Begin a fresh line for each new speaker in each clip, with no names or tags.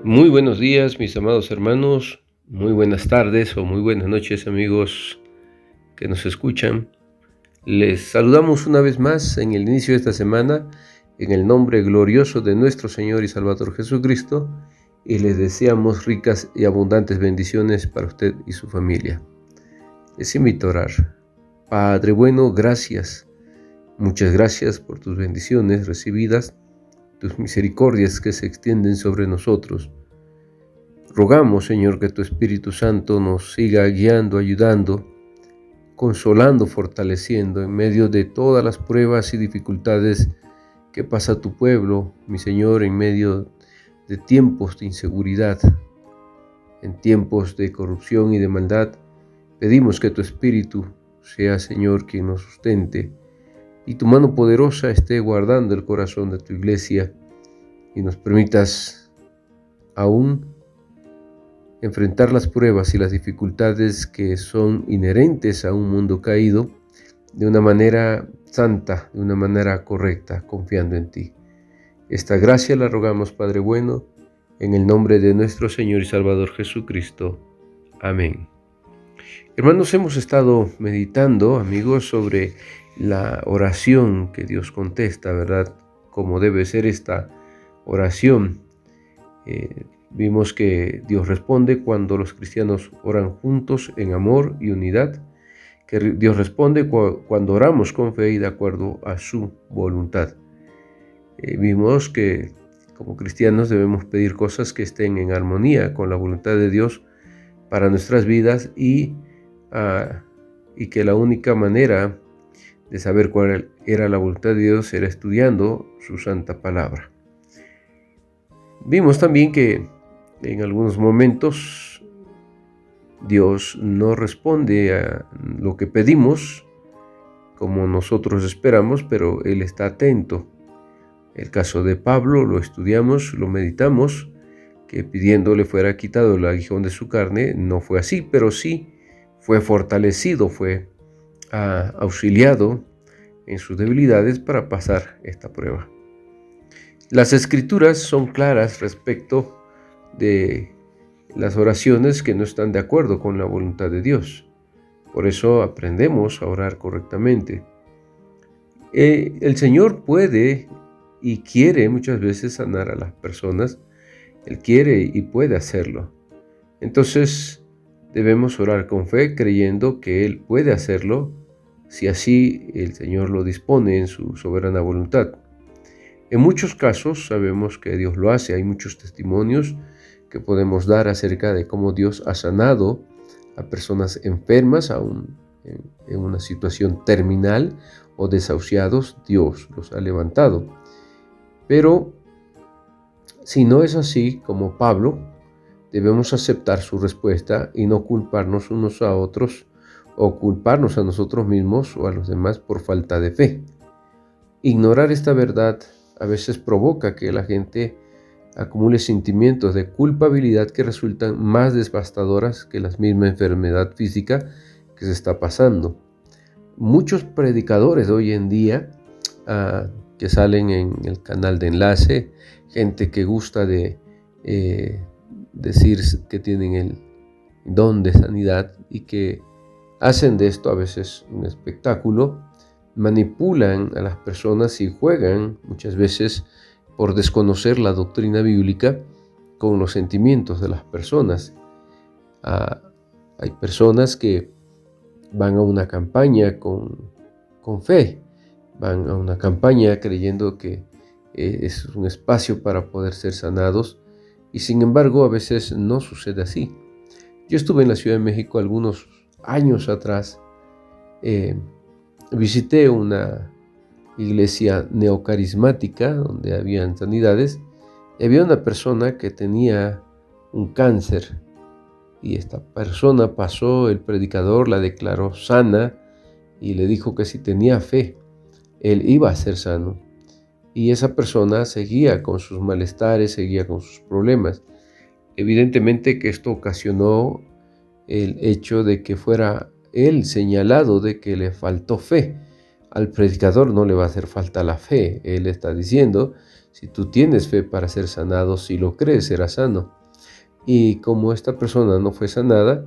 Muy buenos días, mis amados hermanos, muy buenas tardes o muy buenas noches, amigos que nos escuchan. Les saludamos una vez más en el inicio de esta semana, en el nombre glorioso de nuestro Señor y Salvador Jesucristo, y les deseamos ricas y abundantes bendiciones para usted y su familia. Les invito a orar. Padre bueno, gracias. Muchas gracias por tus bendiciones recibidas, tus misericordias que se extienden sobre nosotros. Rogamos, Señor, que tu Espíritu Santo nos siga guiando, ayudando, consolando, fortaleciendo en medio de todas las pruebas y dificultades que pasa tu pueblo, mi Señor, en medio de tiempos de inseguridad, en tiempos de corrupción y de maldad. Pedimos que tu Espíritu sea, Señor, quien nos sustente y tu mano poderosa esté guardando el corazón de tu iglesia y nos permitas aún enfrentar las pruebas y las dificultades que son inherentes a un mundo caído de una manera santa, de una manera correcta, confiando en ti. Esta gracia la rogamos, Padre bueno, en el nombre de nuestro Señor y Salvador Jesucristo. Amén. Hermanos, hemos estado meditando, amigos, sobre la oración que Dios contesta, ¿verdad? Cómo debe ser esta oración. Vimos que Dios responde cuando los cristianos oran juntos en amor y unidad, que Dios responde cuando oramos con fe y de acuerdo a su voluntad. Vimos que como cristianos debemos pedir cosas que estén en armonía con la voluntad de Dios para nuestras vidas y que la única manera de saber cuál era la voluntad de Dios era estudiando su santa palabra. Vimos también que en algunos momentos Dios no responde a lo que pedimos como nosotros esperamos, pero Él está atento. El caso de Pablo lo estudiamos, lo meditamos, que pidiéndole fuera quitado el aguijón de su carne, no fue así, pero sí fue fortalecido, fue auxiliado en sus debilidades para pasar esta prueba. Las Escrituras son claras respecto de las oraciones que no están de acuerdo con la voluntad de Dios. Por eso aprendemos a orar correctamente. El Señor puede y quiere muchas veces sanar a las personas. Él quiere y puede hacerlo. Entonces debemos orar con fe, creyendo que Él puede hacerlo, si así el Señor lo dispone en su soberana voluntad. En muchos casos sabemos que Dios lo hace. Hay muchos testimonios que podemos dar acerca de cómo Dios ha sanado a personas enfermas, aún en una situación terminal o desahuciados. Dios los ha levantado. Pero si no es así, como Pablo, debemos aceptar su respuesta y no culparnos unos a otros o culparnos a nosotros mismos o a los demás por falta de fe. Ignorar esta verdad a veces provoca que la gente acumule sentimientos de culpabilidad que resultan más devastadoras que la misma enfermedad física que se está pasando. Muchos predicadores de hoy en día que salen en el canal de enlace, gente que gusta de decir que tienen el don de sanidad y que hacen de esto a veces un espectáculo, manipulan a las personas y juegan muchas veces por desconocer la doctrina bíblica con los sentimientos de las personas. Hay personas que van a una campaña con fe, van a una campaña creyendo que es un espacio para poder ser sanados y sin embargo a veces no sucede así. Yo estuve en la Ciudad de México algunos años atrás. Visité una iglesia neocarismática donde habían sanidades y había una persona que tenía un cáncer y esta persona pasó, el predicador la declaró sana y le dijo que si tenía fe él iba a ser sano, y esa persona seguía con sus malestares, seguía con sus problemas. Evidentemente que esto ocasionó el hecho de que fuera él señalado de que le faltó fe. Al predicador no le va a hacer falta la fe. Él está diciendo, si tú tienes fe para ser sanado, si lo crees, serás sano. Y como esta persona no fue sanada,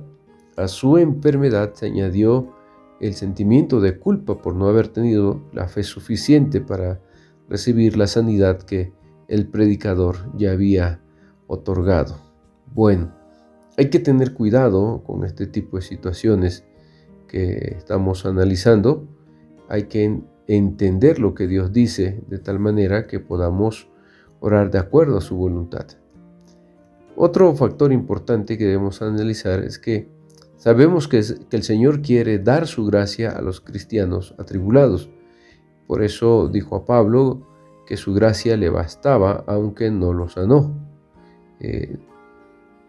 a su enfermedad se añadió el sentimiento de culpa por no haber tenido la fe suficiente para recibir la sanidad que el predicador ya había otorgado. Bueno, hay que tener cuidado con este tipo de situaciones que estamos analizando. Hay que entender lo que Dios dice de tal manera que podamos orar de acuerdo a su voluntad. Otro factor importante que debemos analizar es que sabemos que el Señor quiere dar su gracia a los cristianos atribulados. Por eso dijo a Pablo que su gracia le bastaba aunque no lo sanó.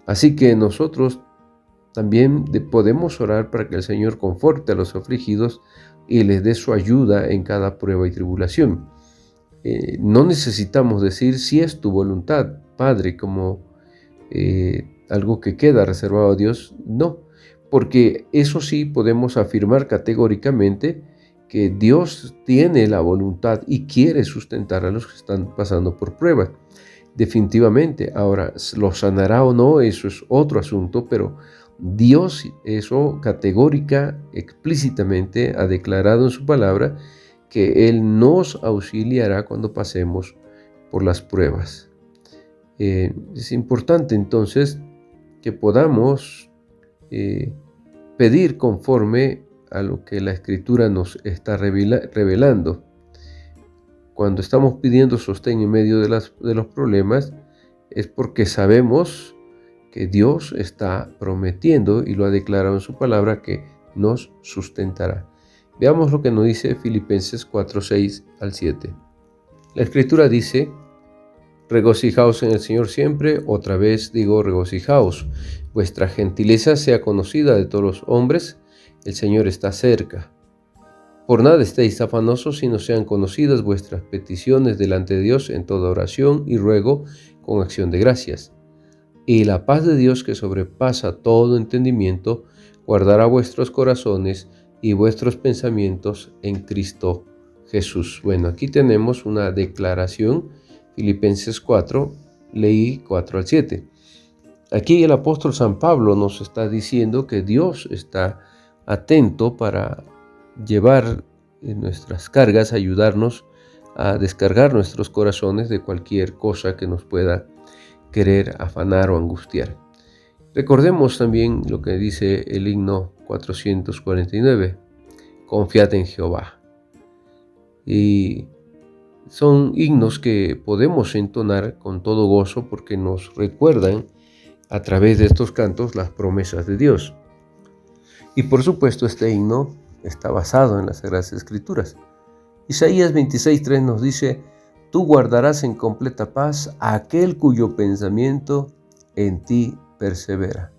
Así que nosotros también podemos orar para que el Señor conforte a los afligidos y les dé su ayuda en cada prueba y tribulación. No necesitamos decir si es tu voluntad, Padre, como algo que queda reservado a Dios. No, porque eso sí podemos afirmar categóricamente que Dios tiene la voluntad y quiere sustentar a los que están pasando por pruebas. Definitivamente. Ahora, ¿lo sanará o no? Eso es otro asunto, pero Dios eso categórica, explícitamente ha declarado en su palabra que Él nos auxiliará cuando pasemos por las pruebas. Es importante entonces que podamos pedir conforme a lo que la Escritura nos está revelando. Cuando estamos pidiendo sostén en medio de los problemas, es porque sabemos que Dios está prometiendo y lo ha declarado en su palabra que nos sustentará. Veamos lo que nos dice Filipenses 4, 6 al 7. La Escritura dice: regocijaos en el Señor siempre, otra vez digo regocijaos. Vuestra gentileza sea conocida de todos los hombres, el Señor está cerca. Por nada estéis afanosos, sino sean conocidas vuestras peticiones delante de Dios en toda oración y ruego con acción de gracias. Y la paz de Dios, que sobrepasa todo entendimiento, guardará vuestros corazones y vuestros pensamientos en Cristo Jesús. Bueno, aquí tenemos una declaración, Filipenses 4, leí 4 al 7. Aquí el apóstol San Pablo nos está diciendo que Dios está atento para llevar nuestras cargas, ayudarnos a descargar nuestros corazones de cualquier cosa que nos pueda querer afanar o angustiar. Recordemos también lo que dice el himno 449, confiad en Jehová. Y son himnos que podemos entonar con todo gozo porque nos recuerdan a través de estos cantos las promesas de Dios. Y por supuesto este himno está basado en las Sagradas Escrituras. Isaías 26:3 nos dice: tú guardarás en completa paz a aquel cuyo pensamiento en ti persevera.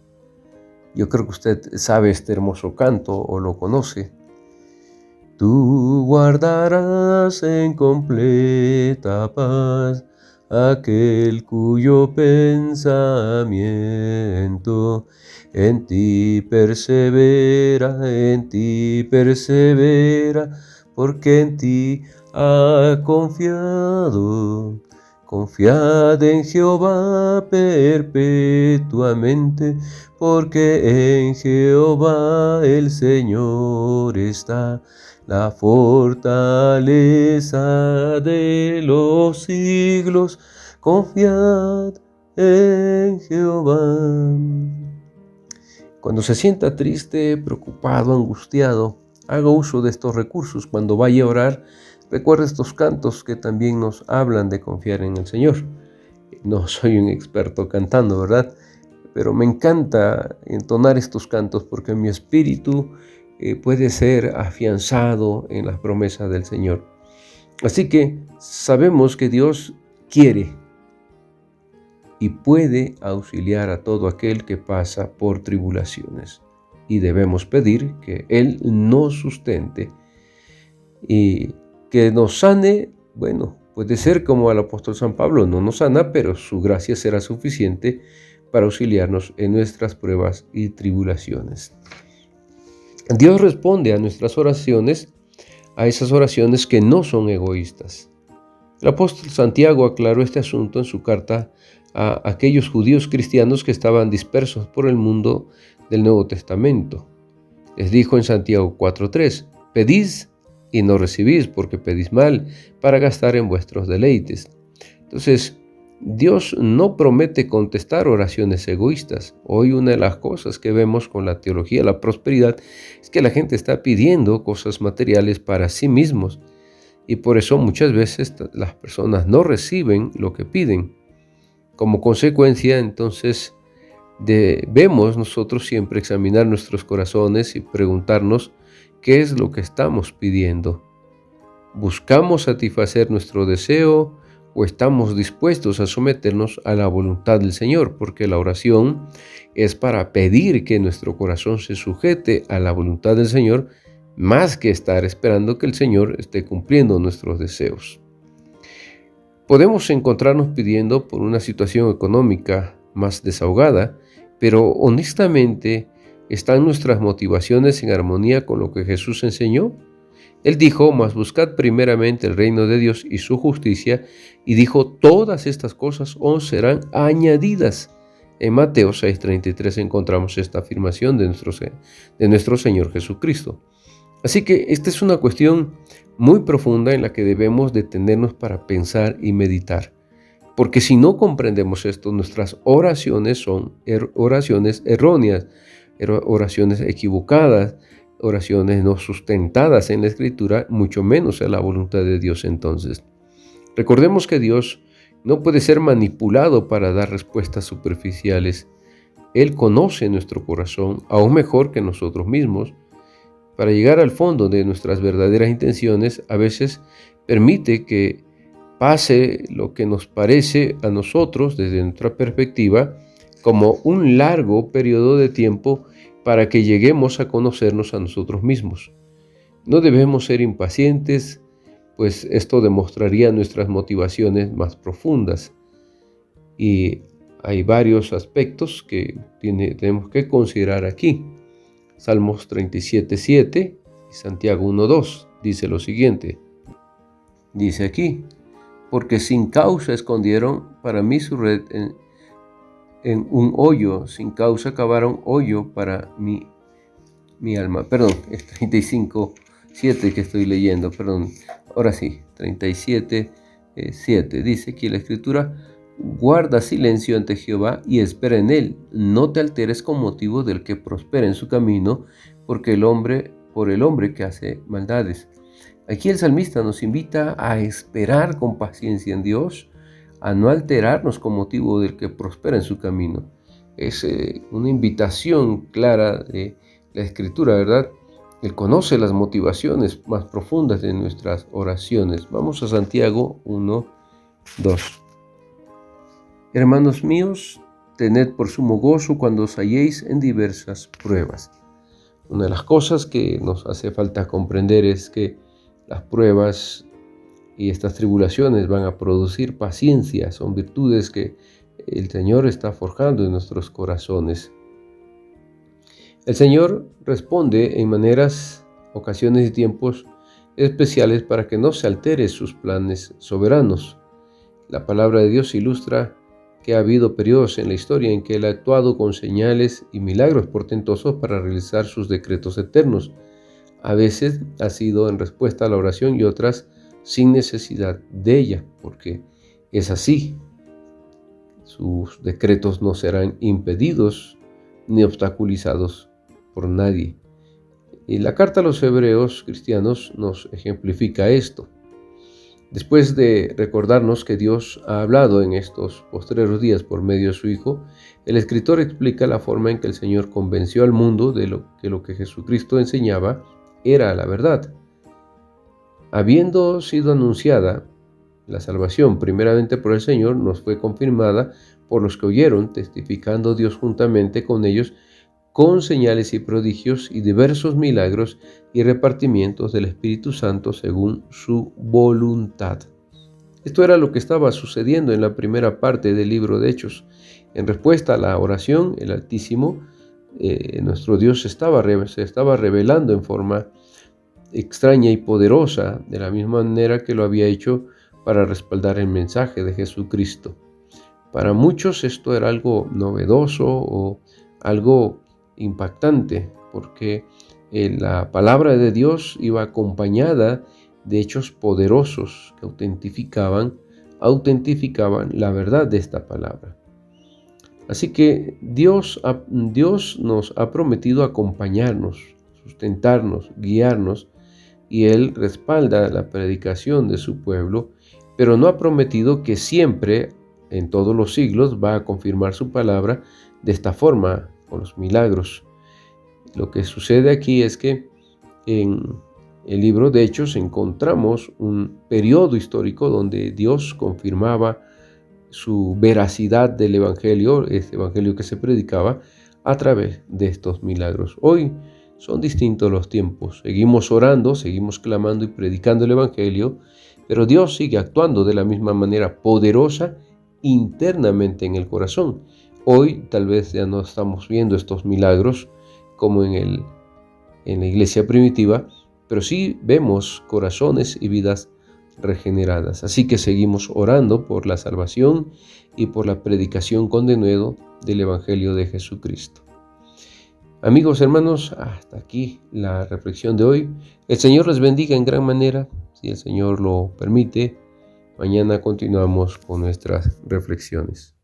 Yo creo que usted sabe este hermoso canto o lo conoce. Tú guardarás en completa paz aquel cuyo pensamiento en ti persevera, porque en ti ha confiado. Confiad en Jehová perpetuamente, porque en Jehová el Señor está, la fortaleza de los siglos. Confiad en Jehová. Cuando se sienta triste, preocupado, angustiado, haga uso de estos recursos. Cuando vaya a orar, recuerde estos cantos que también nos hablan de confiar en el Señor. No soy un experto cantando, ¿verdad? Pero me encanta entonar estos cantos porque mi espíritu puede ser afianzado en las promesas del Señor. Así que sabemos que Dios quiere y puede auxiliar a todo aquel que pasa por tribulaciones. Y debemos pedir que Él nos sustente y que nos sane. Bueno, puede ser como al apóstol San Pablo, no nos sana, pero su gracia será suficiente para auxiliarnos en nuestras pruebas y tribulaciones. Dios responde a nuestras oraciones, a esas oraciones que no son egoístas. El apóstol Santiago aclaró este asunto en su carta a aquellos judíos cristianos que estaban dispersos por el mundo del Nuevo Testamento. Les dijo en Santiago 4:3, pedís y no recibís, porque pedís mal para gastar en vuestros deleites. Entonces, Dios no promete contestar oraciones egoístas. Hoy una de las cosas que vemos con la teología de la prosperidad es que la gente está pidiendo cosas materiales para sí mismos y por eso muchas veces las personas no reciben lo que piden. Como consecuencia, entonces, debemos nosotros siempre examinar nuestros corazones y preguntarnos qué es lo que estamos pidiendo. ¿Buscamos satisfacer nuestro deseo o estamos dispuestos a someternos a la voluntad del Señor? Porque la oración es para pedir que nuestro corazón se sujete a la voluntad del Señor, más que estar esperando que el Señor esté cumpliendo nuestros deseos. Podemos encontrarnos pidiendo por una situación económica más desahogada, pero honestamente, ¿están nuestras motivaciones en armonía con lo que Jesús enseñó? Él dijo, mas buscad primeramente el reino de Dios y su justicia, y dijo, todas estas cosas os serán añadidas. En Mateo 6:33 encontramos esta afirmación de nuestro Señor Jesucristo. Así que esta es una cuestión muy profunda en la que debemos detenernos para pensar y meditar. Porque si no comprendemos esto, nuestras oraciones son oraciones erróneas, oraciones equivocadas, oraciones no sustentadas en la Escritura, mucho menos en la voluntad de Dios entonces. Recordemos que Dios no puede ser manipulado para dar respuestas superficiales. Él conoce nuestro corazón aún mejor que nosotros mismos. Para llegar al fondo de nuestras verdaderas intenciones, a veces permite que pase lo que nos parece a nosotros, desde nuestra perspectiva, como un largo periodo de tiempo para que lleguemos a conocernos a nosotros mismos. No debemos ser impacientes, pues esto demostraría nuestras motivaciones más profundas. Y hay varios aspectos que tenemos que considerar aquí. Salmos 37:7 y Santiago 1:2 dice lo siguiente. Dice aquí, porque sin causa escondieron para mí su red en un hoyo, sin causa cavaron hoyo para mi alma. Perdón, es 35:7 que estoy leyendo, perdón. Ahora sí, 37:7. Dice aquí la Escritura, guarda silencio ante Jehová y espera en él. No te alteres con motivo del que prospera en su camino, por el hombre que hace maldades. Aquí el salmista nos invita a esperar con paciencia en Dios, a no alterarnos con motivo del que prospera en su camino. Es una invitación clara de la Escritura, ¿verdad? Él conoce las motivaciones más profundas de nuestras oraciones. Vamos a Santiago 1:2. Hermanos míos, tened por sumo gozo cuando os halléis en diversas pruebas. Una de las cosas que nos hace falta comprender es que las pruebas y estas tribulaciones van a producir paciencia, son virtudes que el Señor está forjando en nuestros corazones. El Señor responde en maneras, ocasiones y tiempos especiales para que no se altere sus planes soberanos. La palabra de Dios ilustra que ha habido periodos en la historia en que Él ha actuado con señales y milagros portentosos para realizar sus decretos eternos. A veces ha sido en respuesta a la oración y otras sin necesidad de ella, porque es así. Sus decretos no serán impedidos ni obstaculizados por nadie. Y la carta a los hebreos cristianos nos ejemplifica esto. Después de recordarnos que Dios ha hablado en estos postreros días por medio de su Hijo, el escritor explica la forma en que el Señor convenció al mundo de lo que Jesucristo enseñaba era la verdad. Habiendo sido anunciada la salvación primeramente por el Señor, nos fue confirmada por los que oyeron, testificando Dios juntamente con ellos con señales y prodigios y diversos milagros y repartimientos del Espíritu Santo según su voluntad. Esto era lo que estaba sucediendo en la primera parte del libro de Hechos. En respuesta a la oración, el Altísimo, nuestro Dios se estaba revelando en forma extraña y poderosa, de la misma manera que lo había hecho para respaldar el mensaje de Jesucristo. Para muchos esto era algo novedoso o algo impactante, porque la palabra de Dios iba acompañada de hechos poderosos que autentificaban la verdad de esta palabra. Así que Dios nos ha prometido acompañarnos, sustentarnos, guiarnos, y Él respalda la predicación de su pueblo, pero no ha prometido que siempre, en todos los siglos, va a confirmar su palabra de esta forma, con los milagros. Lo que sucede aquí es que en el libro de Hechos encontramos un periodo histórico donde Dios confirmaba su veracidad del evangelio, este evangelio que se predicaba a través de estos milagros. Hoy son distintos los tiempos. Seguimos orando, seguimos clamando y predicando el evangelio, pero Dios sigue actuando de la misma manera poderosa internamente en el corazón. Hoy tal vez ya no estamos viendo estos milagros como en la iglesia primitiva, pero sí vemos corazones y vidas regeneradas. Así que seguimos orando por la salvación y por la predicación con denuedo del Evangelio de Jesucristo. Amigos, hermanos, hasta aquí la reflexión de hoy. El Señor les bendiga en gran manera. Si el Señor lo permite, mañana continuamos con nuestras reflexiones.